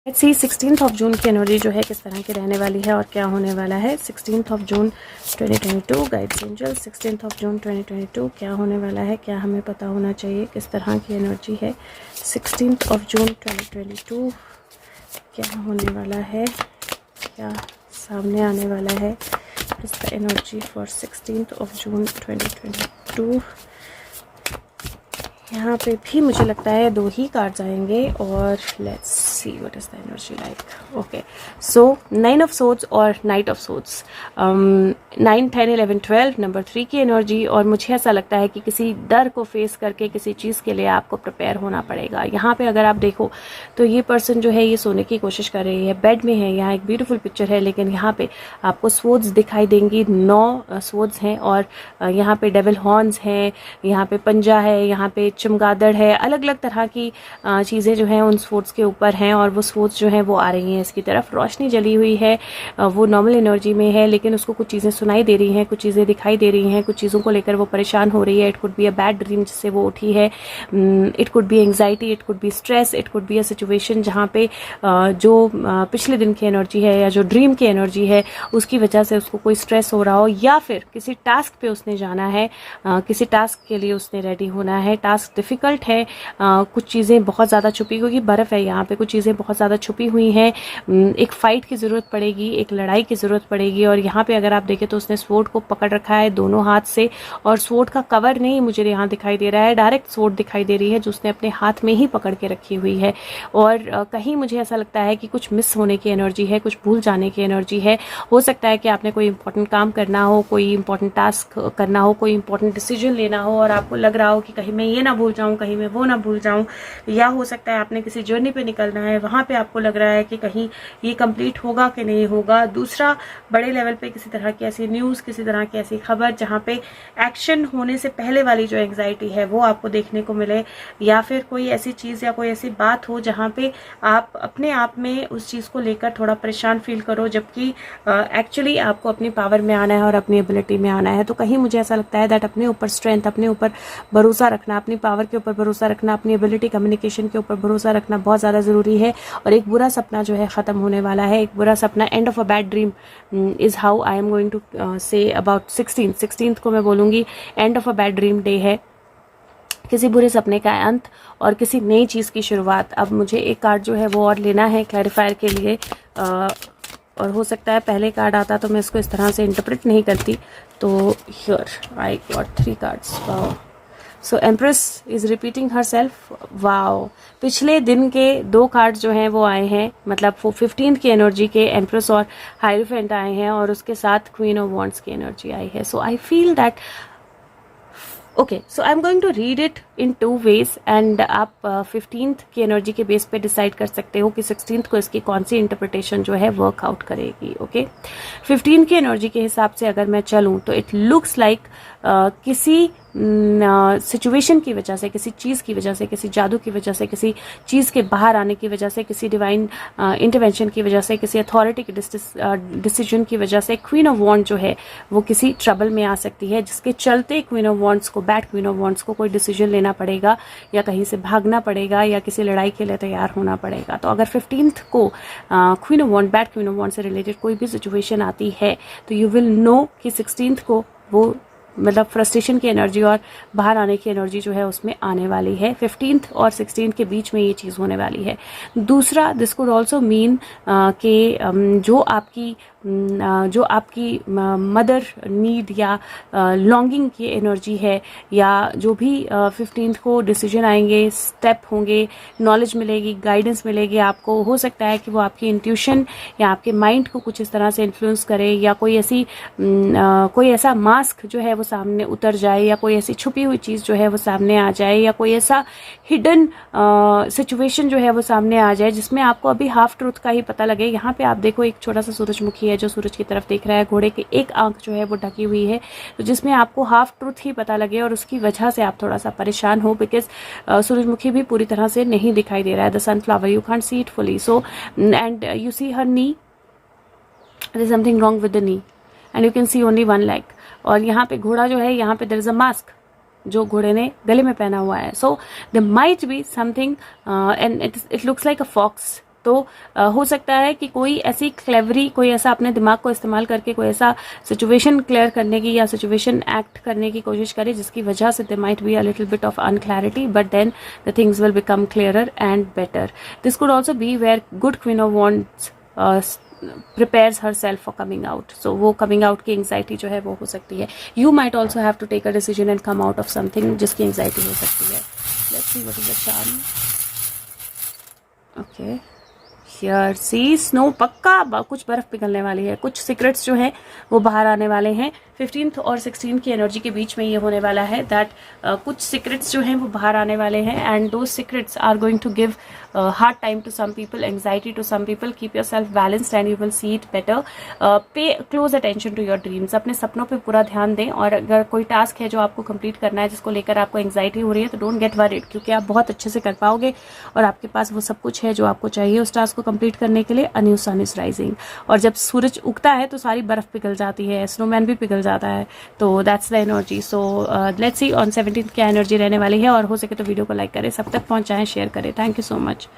Let's see 16th of June की energy जो है किस तरह की रहने वाली है और क्या होने वाला है। 16th of June 2022 guides angel, 16th of June 2022 क्या होने वाला है, क्या हमें पता होना चाहिए, किस तरह की एनर्जी है। 16th ऑफ जून 2022 क्या होने वाला है, क्या सामने आने वाला है। Is the energy for 16th of June 2022। यहाँ पे भी मुझे लगता है 2 ही कार्ड्स आएंगे और let's see what is the energy like. Okay, so 9 of swords और नाइट ऑफ सोर्ड्स, 9, 10, 11, 12 नंबर 3 की एनर्जी। और मुझे ऐसा लगता है कि किसी डर को फेस करके किसी चीज़ के लिए आपको प्रिपेयर होना पड़ेगा। यहाँ पे अगर आप देखो तो ये पर्सन जो है ये सोने की कोशिश कर रही है, बेड में है, यहाँ एक ब्यूटीफुल पिक्चर है, लेकिन यहाँ पे आपको स्वॉर्ड्स दिखाई देंगी। 9 स्वॉर्ड्स हैं और यहाँ पे डेविल हॉर्न्स हैं, यहाँ पे पंजा है, यहाँ पे चमगादड़ है, अलग अलग तरह की चीज़ें जो हैं उन स्वॉर्ड्स के ऊपर हैं। और वो स्वॉर्ड्स जो हैं वो आ रही हैं इसकी तरफ, रोशनी जली हुई है, वो नॉर्मल एनर्जी में है, लेकिन उसको कुछ चीज़ें सुनाई दे रही हैं, कुछ चीज़ें दिखाई दे रही हैं, कुछ चीज़ों को लेकर वो परेशान हो रही है। It could be a bad dream जिससे वो उठी है, it could be anxiety, it could be stress, it could be a situation जहाँ पे जो पिछले दिन की एनर्जी है या जो ड्रीम की एनर्जी है उसकी वजह से उसको कोई स्ट्रेस हो रहा हो, या फिर किसी टास्क पे उसने जाना है, किसी टास्क के लिए उसने रेडी होना है। टास्क डिफ़िकल्ट है, कुछ चीज़ें बहुत ज़्यादा छुपी, क्योंकि बर्फ़ है यहाँ पे, कुछ चीज़ें बहुत ज़्यादा छुपी हुई हैं। एक फ़ाइट की ज़रूरत पड़ेगी, एक लड़ाई की ज़रूरत पड़ेगी। और यहाँ पे अगर आप देखें तो उसने स्वॉर्ड को पकड़ रखा है दोनों हाथ से, और स्वॉर्ड का कवर नहीं मुझे यहाँ दिखाई दे रहा है, डायरेक्ट स्वॉर्ड दिखाई दे रही है जो उसने अपने हाथ में ही पकड़ के रखी हुई है। और कहीं मुझे ऐसा लगता है कि कुछ मिस होने की एनर्जी है, कुछ भूल जाने की एनर्जी है। हो सकता है कि आपने कोई इंपॉर्टेंट काम करना हो, कोई इंपॉर्टेंट टास्क करना हो, कोई इंपॉर्टेंट डिसीजन लेना हो और आपको लग रहा हो कि कहीं मैं ये ना भूल जाऊं, कहीं मैं वो ना भूल जाऊं। या हो सकता है आपने किसी जर्नी पे निकलना है, वहां पे आपको लग रहा है कि कहीं ये कंप्लीट होगा कि नहीं होगा। दूसरा, बड़े लेवल पे किसी तरह की ऐसी न्यूज़, किसी तरह की ऐसी खबर जहाँ पे एक्शन होने से पहले वाली जो एंग्जाइटी है वो आपको देखने को मिले, या फिर कोई ऐसी चीज़ या कोई ऐसी बात हो जहाँ पे आप अपने आप में उस चीज़ को लेकर थोड़ा परेशान फील करो, जबकि एक्चुअली आपको अपनी पावर में आना है और अपनी एबिलिटी में आना है। तो कहीं मुझे ऐसा लगता है दैट अपने ऊपर स्ट्रेंथ, अपने ऊपर भरोसा रखना, अपनी पावर के ऊपर भरोसा रखना, अपनी एबिलिटी, कम्युनिकेशन के ऊपर भरोसा रखना बहुत ज़्यादा ज़रूरी है। और एक बुरा सपना जो है ख़त्म होने वाला है, एक बुरा सपना, end of a bad dream is how I am going to say about 16th को मैं बोलूँगी end of a bad dream day है, किसी बुरे सपने का अंत और किसी नई चीज़ की शुरुआत। अब मुझे एक कार्ड जो है वो और लेना है क्लैरिफायर के लिए, और हो सकता है पहले कार्ड आता तो मैं इसको इस तरह से इंटरप्रेट नहीं करती। तो here I got 3 cards. Wow, so empress is repeating her self. Wow, पिछले दिन के 2 कार्ड जो हैं वो आए हैं, मतलब 15th की एनर्जी के एम्प्रेस और हायरोफेंट आए हैं, और उसके साथ क्वीन ऑफ वॉन्ड्स की एनर्जी आई है। So I feel that okay, so I am going to read it in 2 ways and आप 15th की एनर्जी के बेस पे डिसाइड कर सकते हो कि 16th को इसकी कौन सी इंटरप्रिटेशन जो है वर्कआउट करेगी। ओके, 15th की एनर्जी के हिसाब से अगर मैं चलूँ तो इट लुक्स लाइक किसी सिचुएशन की वजह से, किसी चीज़ की वजह से, किसी जादू की वजह से, किसी चीज़ के बाहर आने की वजह से, किसी डिवाइन इंटरवेंशन की वजह से, किसी अथॉरिटी के डिसीजन की वजह से क्वीन ऑफ वॉन्ड जो है वो किसी ट्रबल में आ सकती है, जिसके चलते क्वीन ऑफ वॉन्ड्स को, बैड क्वीन ऑफ वॉन्ड्स को कोई डिसीजन लेना पड़ेगा, या कहीं से भागना पड़ेगा, या किसी लड़ाई के लिए तैयार होना पड़ेगा। तो अगर 15th को queen of wand, bad queen of wand से रिलेटेड कोई भी सिचुएशन आती है तो यू विल नो कि 16th को वो मतलब फ्रस्ट्रेशन की एनर्जी और बाहर आने की एनर्जी जो है उसमें आने वाली है। 15th और 16th के बीच में ये चीज़ होने वाली है। दूसरा, दिस कुड ऑल्सो मीन कि जो आपकी मदर नीड या लॉन्गिंग की एनर्जी है, या जो भी 15th को डिसीजन आएंगे, स्टेप होंगे, नॉलेज मिलेगी, गाइडेंस मिलेगी आपको, हो सकता है कि वो आपकी इंट्यूशन या आपके माइंड को कुछ इस तरह से इन्फ्लुएंस करे, या कोई ऐसा मास्क जो है वो सामने उतर जाए, या कोई ऐसी छुपी हुई चीज़ जो है वो सामने आ जाए, या कोई ऐसा हिडन सिचुएशन जो है वो सामने आ जाए जिसमें आपको अभी हाफ ट्रूथ का ही पता लगे। यहाँ पे आप देखो एक छोटा सा सूरजमुखी है जो सूरज की तरफ देख रहा है, घोड़े की एक आंख जो है वो ढकी हुई है, तो जिसमें आपको हाफ ट्रूथ ही पता लगे और उसकी वजह से आप थोड़ा सा परेशान हो, बिकॉज सूरजमुखी भी पूरी तरह से नहीं दिखाई दे रहा है, the sunflower you can't see it fully, so and you see her knee, there is something wrong with the knee and you can see only 1 leg. और यहाँ पे घोड़ा जो है, यहाँ पे देयर इज अ मास्क जो घोड़े ने गले में पहना हुआ है, so there might be something and it looks like a fox. तो हो सकता है कि कोई ऐसी क्लेवरी, कोई ऐसा अपने दिमाग को इस्तेमाल करके कोई ऐसा सिचुएशन क्लियर करने की या सिचुएशन एक्ट करने की कोशिश करे जिसकी वजह से there might be a little bit of unclarity, but then the things will become clearer and better. This could also be where good Queen of Wands prepares herself for coming out. So वो coming out की anxiety जो है वो हो सकती है. You might also have to take a decision and come out of something जिसकी anxiety हो सकती है. Let's see what is the charm. Okay. Here, see, snow पक्का कुछ बर्फ पिघलने वाली है, कुछ सीक्रेट्स जो हैं वो बाहर आने वाले हैं. 15th और 16th की एनर्जी के बीच में ये होने वाला है दैट कुछ सीक्रेट्स जो हैं वो बाहर आने वाले हैं एंड दो secrets are going to give hard time to some people, anxiety to some people. Keep yourself balanced and you will see it better. Pay close attention to your dreams. अपने सपनों पे पूरा ध्यान दें और अगर कोई टास्क है जो आपको कंप्लीट करना है जिसको लेकर आपको एंग्जाइटी हो रही है तो डोंट गेट वरीड, क्योंकि आप बहुत अच्छे से कर पाओगे और आपके पास वो सब कुछ है जो आपको चाहिए उस टास्क को कंप्लीट करने के लिए. A new sun is rising. और जब सूरज उगता है तो सारी बर्फ पिघल जाती है, स्नोमैन भी पिघल जाता है. तो that's the energy. So let's see on 17th क्या एनर्जी रहने वाली है. और हो सके तो वीडियो को लाइक करें, सब तक पहुंचाएं, शेयर करें. Thank you so much.